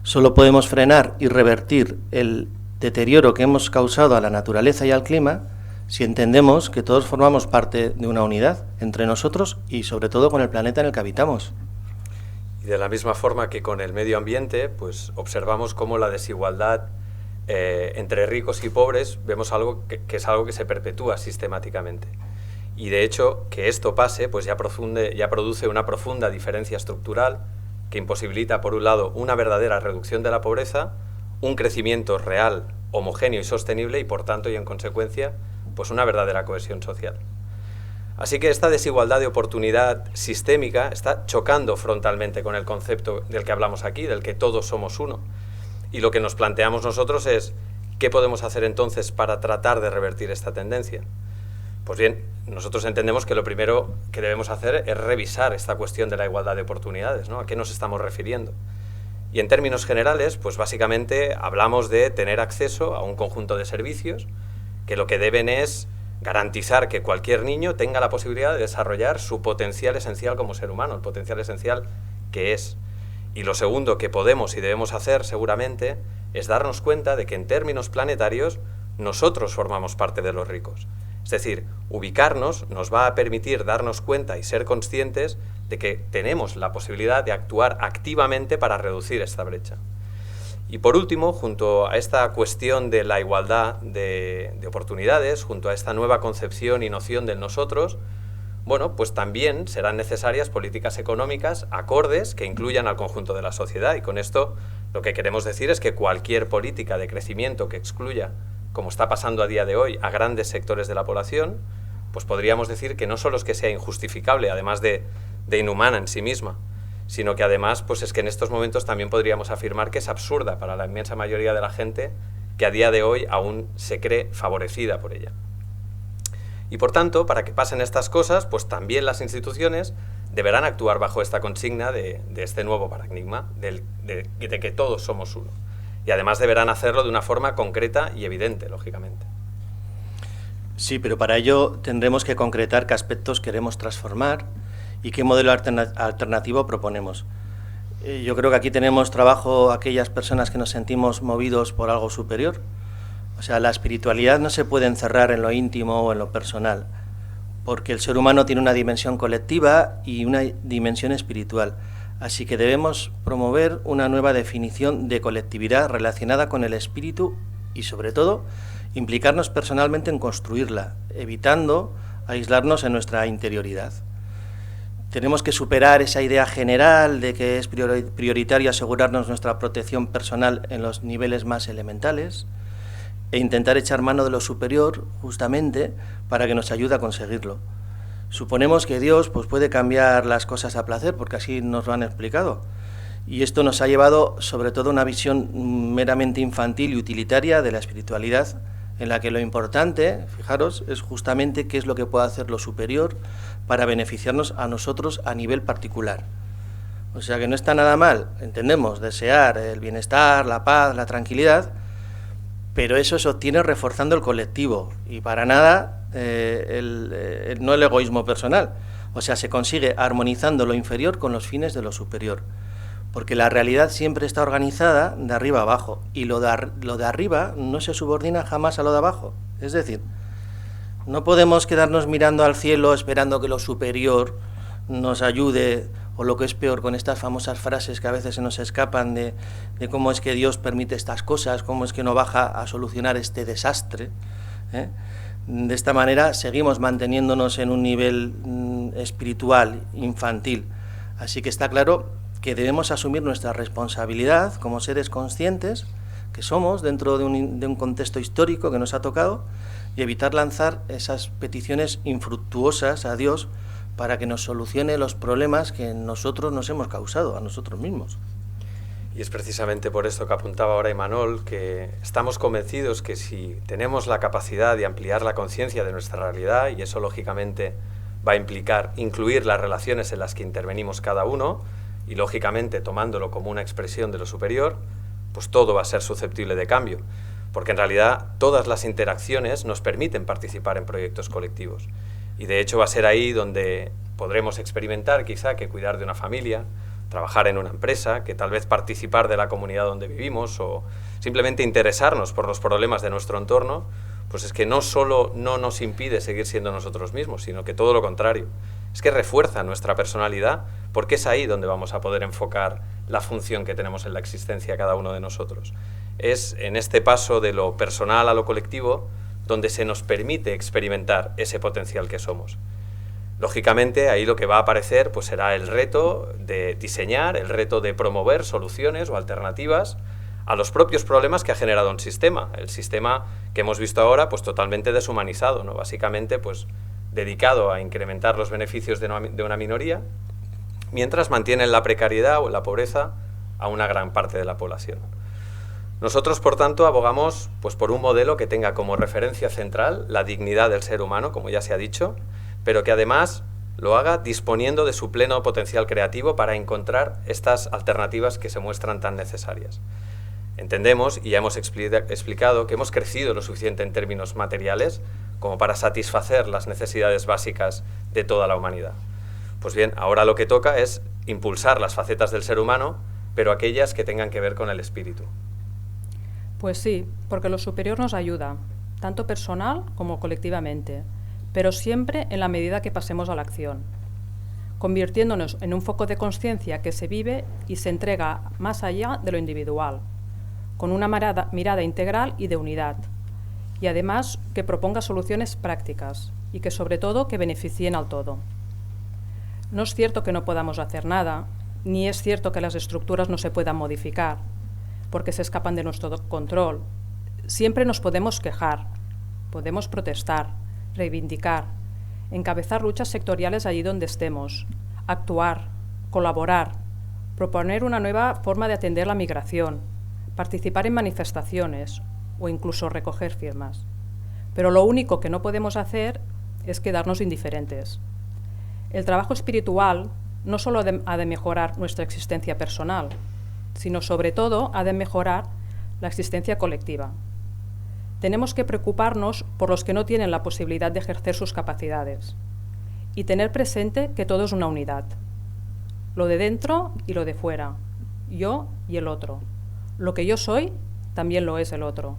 solo podemos frenar y revertir el deterioro que hemos causado a la naturaleza y al clima si entendemos que todos formamos parte de una unidad entre nosotros y sobre todo con el planeta en el que habitamos. Y de la misma forma que con el medio ambiente, pues observamos cómo la desigualdad entre ricos y pobres vemos algo que es algo que se perpetúa sistemáticamente. Y de hecho, que esto pase, pues ya produce una profunda diferencia estructural que imposibilita, por un lado, una verdadera reducción de la pobreza, un crecimiento real, homogéneo y sostenible y, por tanto, y en consecuencia, pues una verdadera cohesión social. Así que esta desigualdad de oportunidad sistémica está chocando frontalmente con el concepto del que hablamos aquí, del que todos somos uno. Y lo que nos planteamos nosotros es, ¿qué podemos hacer entonces para tratar de revertir esta tendencia? Pues bien, nosotros entendemos que lo primero que debemos hacer es revisar esta cuestión de la igualdad de oportunidades, ¿no? ¿A qué nos estamos refiriendo? Y en términos generales, pues básicamente hablamos de tener acceso a un conjunto de servicios que lo que deben es garantizar que cualquier niño tenga la posibilidad de desarrollar su potencial esencial como ser humano, el potencial esencial que es. Y lo segundo que podemos y debemos hacer seguramente es darnos cuenta de que en términos planetarios nosotros formamos parte de los ricos. Es decir, ubicarnos nos va a permitir darnos cuenta y ser conscientes de que tenemos la posibilidad de actuar activamente para reducir esta brecha. Y por último, junto a esta cuestión de la igualdad de oportunidades, junto a esta nueva concepción y noción del nosotros, bueno, pues también serán necesarias políticas económicas acordes que incluyan al conjunto de la sociedad. Y con esto lo que queremos decir es que cualquier política de crecimiento que excluya, como está pasando a día de hoy, a grandes sectores de la población, pues podríamos decir que no solo es que sea injustificable, además de inhumana en sí misma, sino que además pues es que en estos momentos también podríamos afirmar que es absurda para la inmensa mayoría de la gente que a día de hoy aún se cree favorecida por ella. Y por tanto, para que pasen estas cosas, pues también las instituciones deberán actuar bajo esta consigna de este nuevo paradigma, de que todos somos uno. Y además deberán hacerlo de una forma concreta y evidente, lógicamente. Sí, pero para ello tendremos que concretar qué aspectos queremos transformar y qué modelo alternativo proponemos. Yo creo que aquí tenemos trabajo aquellas personas que nos sentimos movidos por algo superior. O sea, la espiritualidad no se puede encerrar en lo íntimo o en lo personal, porque el ser humano tiene una dimensión colectiva y una dimensión espiritual. Así que debemos promover una nueva definición de colectividad relacionada con el espíritu y, sobre todo, implicarnos personalmente en construirla, evitando aislarnos en nuestra interioridad. Tenemos que superar esa idea general de que es prioritario asegurarnos nuestra protección personal en los niveles más elementales e intentar echar mano de lo superior, justamente, para que nos ayude a conseguirlo. Suponemos que Dios pues, puede cambiar las cosas a placer, porque así nos lo han explicado. Y esto nos ha llevado, sobre todo, a una visión meramente infantil y utilitaria de la espiritualidad, en la que lo importante, fijaros, es justamente qué es lo que puede hacer lo superior para beneficiarnos a nosotros a nivel particular. O sea que no está nada mal, entendemos, desear el bienestar, la paz, la tranquilidad, pero eso se obtiene reforzando el colectivo y para nada no el egoísmo personal. O sea, se consigue armonizando lo inferior con los fines de lo superior. Porque la realidad siempre está organizada de arriba a abajo y lo de arriba no se subordina jamás a lo de abajo. Es decir, no podemos quedarnos mirando al cielo esperando que lo superior nos ayude, o lo que es peor, con estas famosas frases que a veces se nos escapan de cómo es que Dios permite estas cosas, cómo es que no baja a solucionar este desastre. De esta manera seguimos manteniéndonos en un nivel espiritual, infantil. Así que está claro que debemos asumir nuestra responsabilidad como seres conscientes que somos dentro de un contexto histórico que nos ha tocado y evitar lanzar esas peticiones infructuosas a Dios para que nos solucione los problemas que nosotros nos hemos causado a nosotros mismos. Y es precisamente por esto que apuntaba ahora Imanol, que estamos convencidos que si tenemos la capacidad de ampliar la conciencia de nuestra realidad, y eso lógicamente va a implicar incluir las relaciones en las que intervenimos cada uno, y lógicamente tomándolo como una expresión de lo superior, pues todo va a ser susceptible de cambio, porque en realidad todas las interacciones nos permiten participar en proyectos colectivos. Y de hecho va a ser ahí donde podremos experimentar quizá que cuidar de una familia, trabajar en una empresa, que tal vez participar de la comunidad donde vivimos o simplemente interesarnos por los problemas de nuestro entorno, pues es que no solo no nos impide seguir siendo nosotros mismos, sino que todo lo contrario. Es que refuerza nuestra personalidad, porque es ahí donde vamos a poder enfocar la función que tenemos en la existencia cada uno de nosotros. Es en este paso de lo personal a lo colectivo donde se nos permite experimentar ese potencial que somos. Lógicamente, ahí lo que va a aparecer pues será el reto de diseñar, el reto de promover soluciones o alternativas a los propios problemas que ha generado un sistema. El sistema que hemos visto ahora, pues totalmente deshumanizado, ¿no? Básicamente, pues dedicado a incrementar los beneficios de una minoría, mientras mantienen la precariedad o la pobreza a una gran parte de la población. Nosotros, por tanto, abogamos pues, por un modelo que tenga como referencia central la dignidad del ser humano, como ya se ha dicho, pero que además lo haga disponiendo de su pleno potencial creativo para encontrar estas alternativas que se muestran tan necesarias. Entendemos, y ya hemos explicado, que hemos crecido lo suficiente en términos materiales como para satisfacer las necesidades básicas de toda la humanidad. Pues bien, ahora lo que toca es impulsar las facetas del ser humano, pero aquellas que tengan que ver con el espíritu. Pues sí, porque lo superior nos ayuda, tanto personal como colectivamente, pero siempre en la medida que pasemos a la acción, convirtiéndonos en un foco de conciencia que se vive y se entrega más allá de lo individual, con una mirada integral y de unidad, y además que proponga soluciones prácticas y que sobre todo que beneficien al todo. No es cierto que no podamos hacer nada, ni es cierto que las estructuras no se puedan modificar, porque se escapan de nuestro control. Siempre nos podemos quejar, podemos protestar, reivindicar, encabezar luchas sectoriales allí donde estemos, actuar, colaborar, proponer una nueva forma de atender la migración, participar en manifestaciones o incluso recoger firmas. Pero lo único que no podemos hacer es quedarnos indiferentes. El trabajo espiritual no solo ha de mejorar nuestra existencia personal, sino sobre todo ha de mejorar la existencia colectiva. Tenemos que preocuparnos por los que no tienen la posibilidad de ejercer sus capacidades y tener presente que todo es una unidad. Lo de dentro y lo de fuera, yo y el otro. Lo que yo soy también lo es el otro.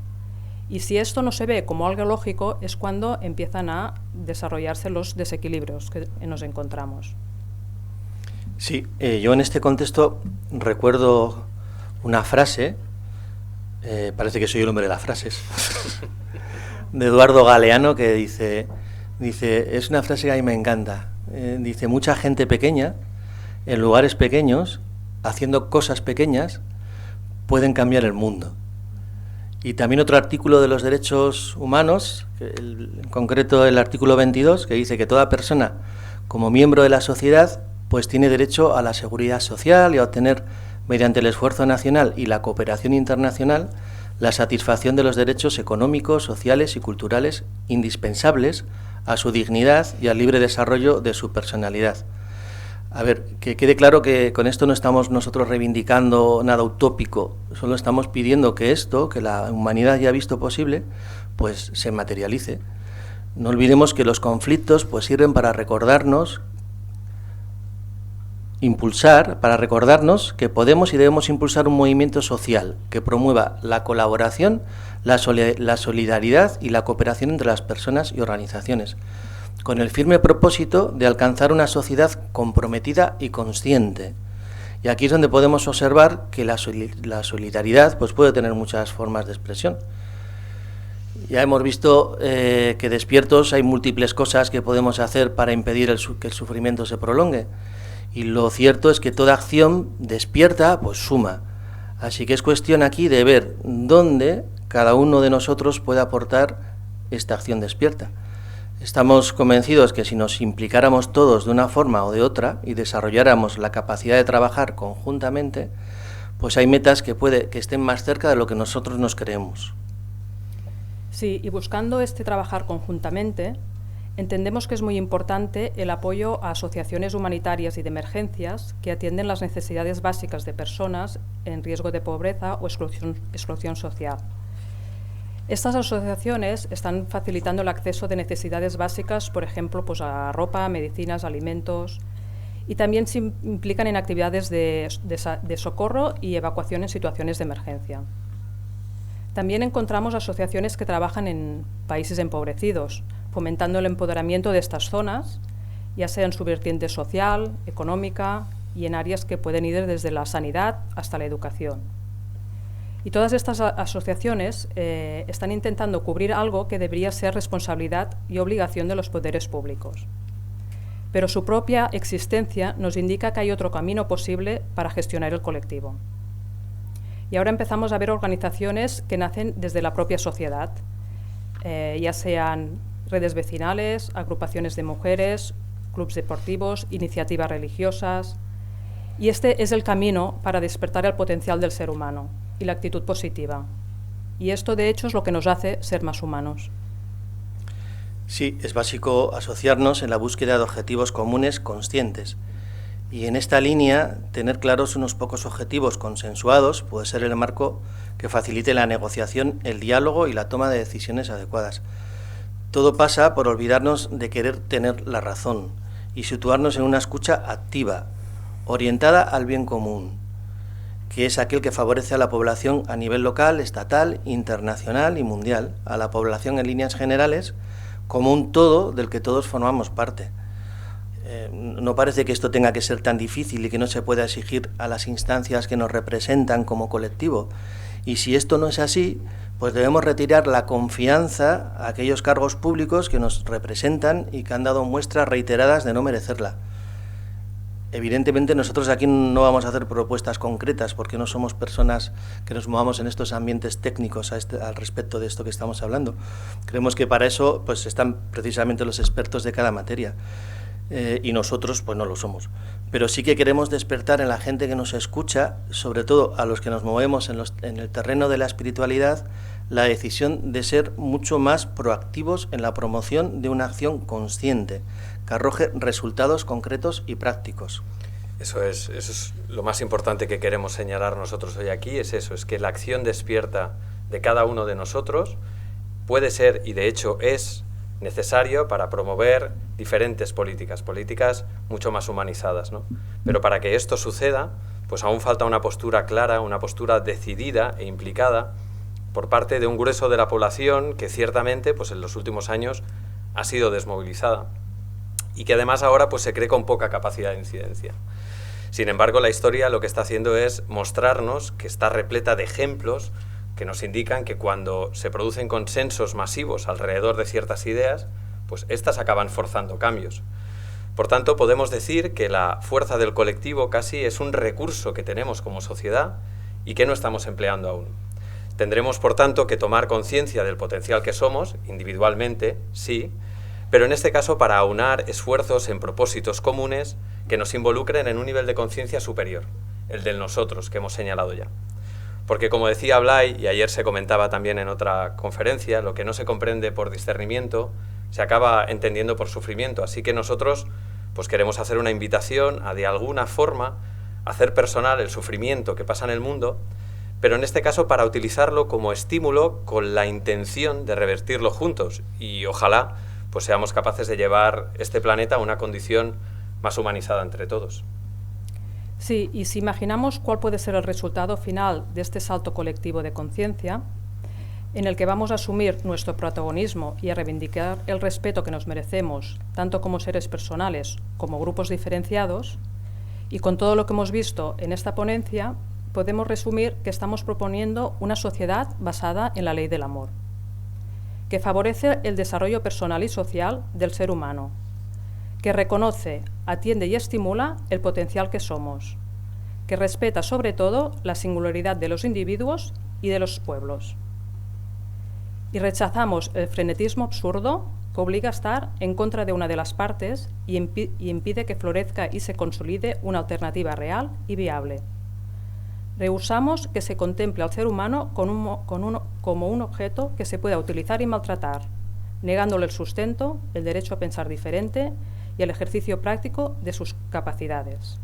Y si esto no se ve como algo lógico, es cuando empiezan a desarrollarse los desequilibrios que nos encontramos. Sí, yo en este contexto recuerdo una frase, parece que soy el hombre de las frases, de Eduardo Galeano, que dice, es una frase que a mí me encanta, dice, mucha gente pequeña, en lugares pequeños, haciendo cosas pequeñas, pueden cambiar el mundo. Y también otro artículo de los derechos humanos, en concreto el artículo 22, que dice que toda persona, como miembro de la sociedad, pues tiene derecho a la seguridad social y a obtener, mediante el esfuerzo nacional y la cooperación internacional, la satisfacción de los derechos económicos, sociales y culturales indispensables a su dignidad y al libre desarrollo de su personalidad. A ver, que quede claro que con esto no estamos nosotros reivindicando nada utópico, solo estamos pidiendo que esto, que la humanidad ya ha visto posible, pues se materialice. No olvidemos que los conflictos pues sirven para recordarnos, para recordarnos que podemos y debemos impulsar un movimiento social que promueva la colaboración, la solidaridad y la cooperación entre las personas y organizaciones, con el firme propósito de alcanzar una sociedad comprometida y consciente. Y aquí es donde podemos observar que la solidaridad pues puede tener muchas formas de expresión. Ya hemos visto que despiertos hay múltiples cosas que podemos hacer para impedir que el sufrimiento se prolongue. Y lo cierto es que toda acción despierta pues suma. Así que es cuestión aquí de ver dónde cada uno de nosotros puede aportar esta acción despierta. Estamos convencidos que si nos implicáramos todos de una forma o de otra y desarrolláramos la capacidad de trabajar conjuntamente, pues hay metas que estén más cerca de lo que nosotros nos creemos. Sí, y buscando trabajar conjuntamente, entendemos que es muy importante el apoyo a asociaciones humanitarias y de emergencias que atienden las necesidades básicas de personas en riesgo de pobreza o exclusión social. Estas asociaciones están facilitando el acceso de necesidades básicas, por ejemplo, pues a ropa, medicinas, alimentos, y también se implican en actividades de socorro y evacuación en situaciones de emergencia. También encontramos asociaciones que trabajan en países empobrecidos, fomentando el empoderamiento de estas zonas, ya sea en su vertiente social, económica y en áreas que pueden ir desde la sanidad hasta la educación. Y todas estas asociaciones están intentando cubrir algo que debería ser responsabilidad y obligación de los poderes públicos. Pero su propia existencia nos indica que hay otro camino posible para gestionar el colectivo. Y ahora empezamos a ver organizaciones que nacen desde la propia sociedad, ya sean redes vecinales, agrupaciones de mujeres, clubes deportivos, iniciativas religiosas. Y este es el camino para despertar el potencial del ser humano y la actitud positiva. Y esto, de hecho, es lo que nos hace ser más humanos. Sí, es básico asociarnos en la búsqueda de objetivos comunes conscientes. Y en esta línea, tener claros unos pocos objetivos consensuados puede ser el marco que facilite la negociación, el diálogo y la toma de decisiones adecuadas. Todo pasa por olvidarnos de querer tener la razón y situarnos en una escucha activa, orientada al bien común, que es aquel que favorece a la población a nivel local, estatal, internacional y mundial, a la población en líneas generales, como un todo del que todos formamos parte. No parece que esto tenga que ser tan difícil y que no se pueda exigir a las instancias que nos representan como colectivo. Y si esto no es así, pues debemos retirar la confianza a aquellos cargos públicos que nos representan y que han dado muestras reiteradas de no merecerla. Evidentemente nosotros aquí no vamos a hacer propuestas concretas porque no somos personas que nos movamos en estos ambientes técnicos al respecto de esto que estamos hablando. Creemos que para eso pues están precisamente los expertos de cada materia. Y nosotros pues no lo somos, pero sí que queremos despertar en la gente que nos escucha, sobre todo a los que nos movemos en el terreno de la espiritualidad, la decisión de ser mucho más proactivos en la promoción de una acción consciente, que arroje resultados concretos y prácticos. Eso es lo más importante que queremos señalar nosotros hoy aquí, es eso, es que la acción despierta de cada uno de nosotros puede ser, y de hecho es necesario para promover diferentes políticas mucho más humanizadas, ¿no? Pero para que esto suceda, pues aún falta una postura clara, una postura decidida e implicada por parte de un grueso de la población que ciertamente pues en los últimos años ha sido desmovilizada y que además ahora pues se cree con poca capacidad de incidencia. Sin embargo, la historia lo que está haciendo es mostrarnos que está repleta de ejemplos que nos indican que cuando se producen consensos masivos alrededor de ciertas ideas, pues éstas acaban forzando cambios. Por tanto, podemos decir que la fuerza del colectivo casi es un recurso que tenemos como sociedad y que no estamos empleando aún. Tendremos, por tanto, que tomar conciencia del potencial que somos, individualmente, sí, pero en este caso para aunar esfuerzos en propósitos comunes que nos involucren en un nivel de conciencia superior, el del nosotros, que hemos señalado ya. Porque, como decía Blay, y ayer se comentaba también en otra conferencia, lo que no se comprende por discernimiento se acaba entendiendo por sufrimiento. Así que nosotros pues queremos hacer una invitación a, de alguna forma, hacer personal el sufrimiento que pasa en el mundo, pero en este caso para utilizarlo como estímulo con la intención de revertirlo juntos y ojalá pues seamos capaces de llevar este planeta a una condición más humanizada entre todos. Sí, y si imaginamos cuál puede ser el resultado final de este salto colectivo de conciencia, en el que vamos a asumir nuestro protagonismo y a reivindicar el respeto que nos merecemos, tanto como seres personales como grupos diferenciados, y con todo lo que hemos visto en esta ponencia, podemos resumir que estamos proponiendo una sociedad basada en la ley del amor, que favorece el desarrollo personal y social del ser humano, que reconoce, atiende y estimula el potencial que somos, que respeta sobre todo la singularidad de los individuos y de los pueblos. Y rechazamos el frenetismo absurdo que obliga a estar en contra de una de las partes y impide que florezca y se consolide una alternativa real y viable. Rehusamos que se contemple al ser humano como un objeto que se pueda utilizar y maltratar, negándole el sustento, el derecho a pensar diferente y el ejercicio práctico de sus capacidades.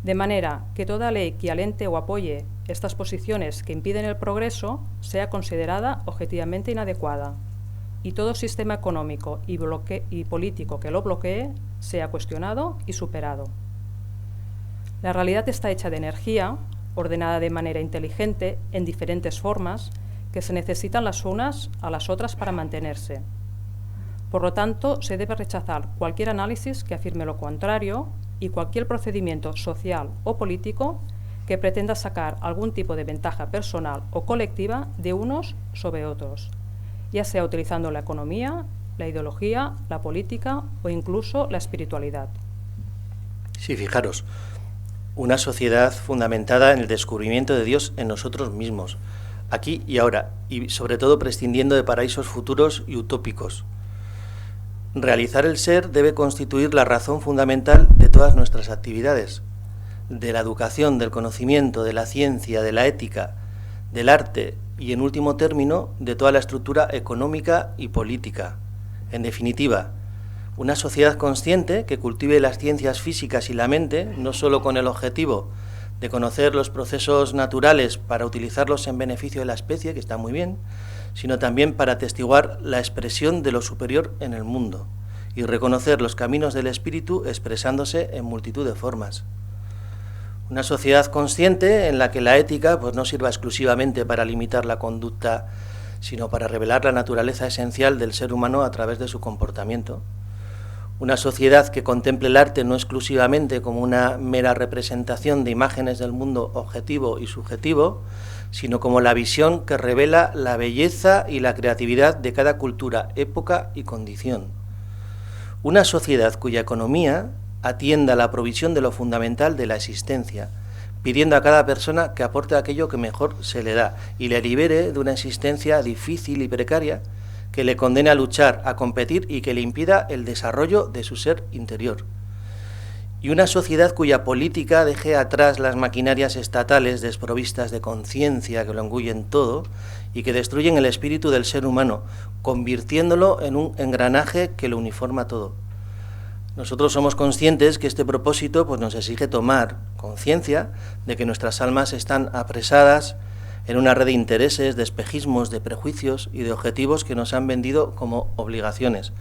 De manera que toda ley que alente o apoye estas posiciones que impiden el progreso sea considerada objetivamente inadecuada y todo sistema económico y político que lo bloquee sea cuestionado y superado. La realidad está hecha de energía, ordenada de manera inteligente en diferentes formas, que se necesitan las unas a las otras para mantenerse. Por lo tanto, se debe rechazar cualquier análisis que afirme lo contrario y cualquier procedimiento social o político que pretenda sacar algún tipo de ventaja personal o colectiva de unos sobre otros, ya sea utilizando la economía, la ideología, la política o incluso la espiritualidad. Sí, fijaros, una sociedad fundamentada en el descubrimiento de Dios en nosotros mismos, aquí y ahora, y sobre todo prescindiendo de paraísos futuros y utópicos. Realizar el ser debe constituir la razón fundamental de todas nuestras actividades, de la educación, del conocimiento, de la ciencia, de la ética, del arte y, en último término, de toda la estructura económica y política. En definitiva, una sociedad consciente que cultive las ciencias físicas y la mente, no solo con el objetivo de conocer los procesos naturales para utilizarlos en beneficio de la especie, que está muy bien, sino también para atestiguar la expresión de lo superior en el mundo y reconocer los caminos del espíritu expresándose en multitud de formas. Una sociedad consciente en la que la ética pues, no sirva exclusivamente para limitar la conducta, sino para revelar la naturaleza esencial del ser humano a través de su comportamiento. Una sociedad que contemple el arte no exclusivamente como una mera representación de imágenes del mundo objetivo y subjetivo, sino como la visión que revela la belleza y la creatividad de cada cultura, época y condición. Una sociedad cuya economía atienda a la provisión de lo fundamental de la existencia, pidiendo a cada persona que aporte aquello que mejor se le da y le libere de una existencia difícil y precaria que le condene a luchar, a competir y que le impida el desarrollo de su ser interior. Y una sociedad cuya política deje atrás las maquinarias estatales desprovistas de conciencia que lo engullen todo y que destruyen el espíritu del ser humano, convirtiéndolo en un engranaje que lo uniforma todo. Nosotros somos conscientes que este propósito pues, nos exige tomar conciencia de que nuestras almas están apresadas en una red de intereses, de espejismos, de prejuicios y de objetivos que nos han vendido como obligaciones.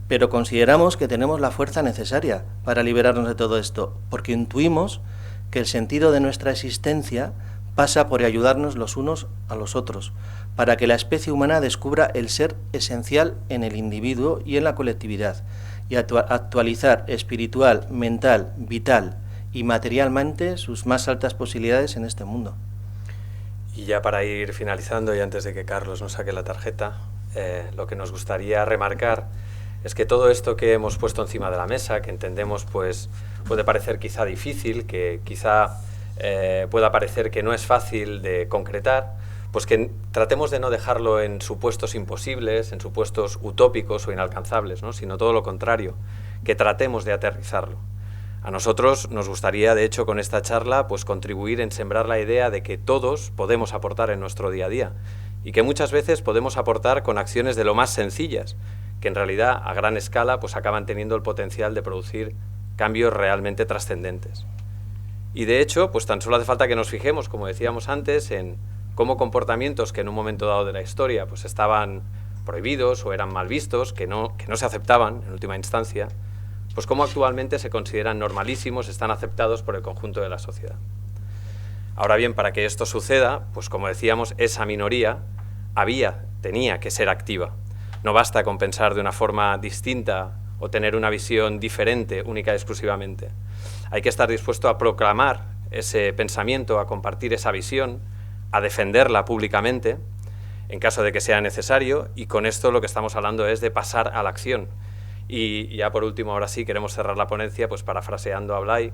Pero consideramos que tenemos la fuerza necesaria para liberarnos de todo esto, porque intuimos que el sentido de nuestra existencia pasa por ayudarnos los unos a los otros, para que la especie humana descubra el ser esencial en el individuo y en la colectividad, y actualizar espiritual, mental, vital y materialmente sus más altas posibilidades en este mundo. Y ya para ir finalizando, y antes de que Carlos nos saque la tarjeta, lo que nos gustaría remarcar es que todo esto que hemos puesto encima de la mesa, que entendemos pues puede parecer quizá difícil, que quizá pueda parecer que no es fácil de concretar, pues que tratemos de no dejarlo en supuestos imposibles, en supuestos utópicos o inalcanzables, ¿no? Sino todo lo contrario, que tratemos de aterrizarlo. A nosotros nos gustaría, de hecho, con esta charla, pues contribuir en sembrar la idea de que todos podemos aportar en nuestro día a día y que muchas veces podemos aportar con acciones de lo más sencillas, que en realidad a gran escala pues acaban teniendo el potencial de producir cambios realmente trascendentes. Y de hecho, pues tan solo hace falta que nos fijemos, como decíamos antes, en cómo comportamientos que en un momento dado de la historia pues estaban prohibidos o eran mal vistos, que no se aceptaban en última instancia, pues cómo actualmente se consideran normalísimos, están aceptados por el conjunto de la sociedad. Ahora bien, para que esto suceda, pues como decíamos, esa minoría tenía que ser activa. No basta con pensar de una forma distinta o tener una visión diferente, única y exclusivamente. Hay que estar dispuesto a proclamar ese pensamiento, a compartir esa visión, a defenderla públicamente, en caso de que sea necesario, y con esto lo que estamos hablando es de pasar a la acción. Y ya por último, ahora sí, queremos cerrar la ponencia pues parafraseando a Blay,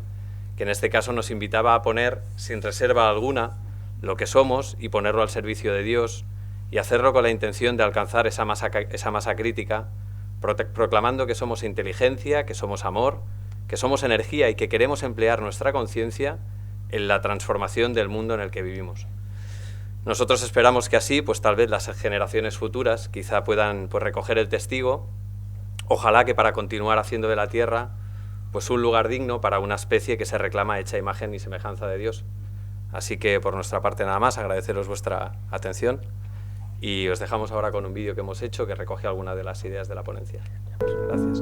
que en este caso nos invitaba a poner, sin reserva alguna, lo que somos y ponerlo al servicio de Dios, y hacerlo con la intención de alcanzar esa masa crítica, proclamando que somos inteligencia, que somos amor, que somos energía y que queremos emplear nuestra conciencia en la transformación del mundo en el que vivimos. Nosotros esperamos que así, pues tal vez las generaciones futuras quizá puedan pues, recoger el testigo. Ojalá que para continuar haciendo de la Tierra pues un lugar digno para una especie que se reclama hecha imagen y semejanza de Dios. Así que por nuestra parte nada más, agradeceros vuestra atención y os dejamos ahora con un vídeo que hemos hecho que recoge algunas de las ideas de la ponencia. Gracias.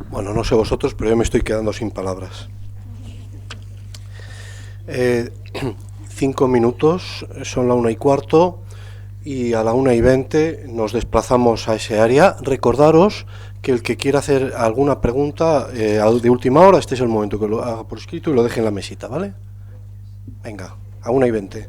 Bueno, no sé vosotros, pero yo me estoy quedando sin palabras. 5 minutos, son la 1:15 y a la 1:20 nos desplazamos a ese área. Recordaros que el que quiera hacer alguna pregunta de última hora, este es el momento que lo haga por escrito y lo deje en la mesita, ¿vale? Venga, a 1:20.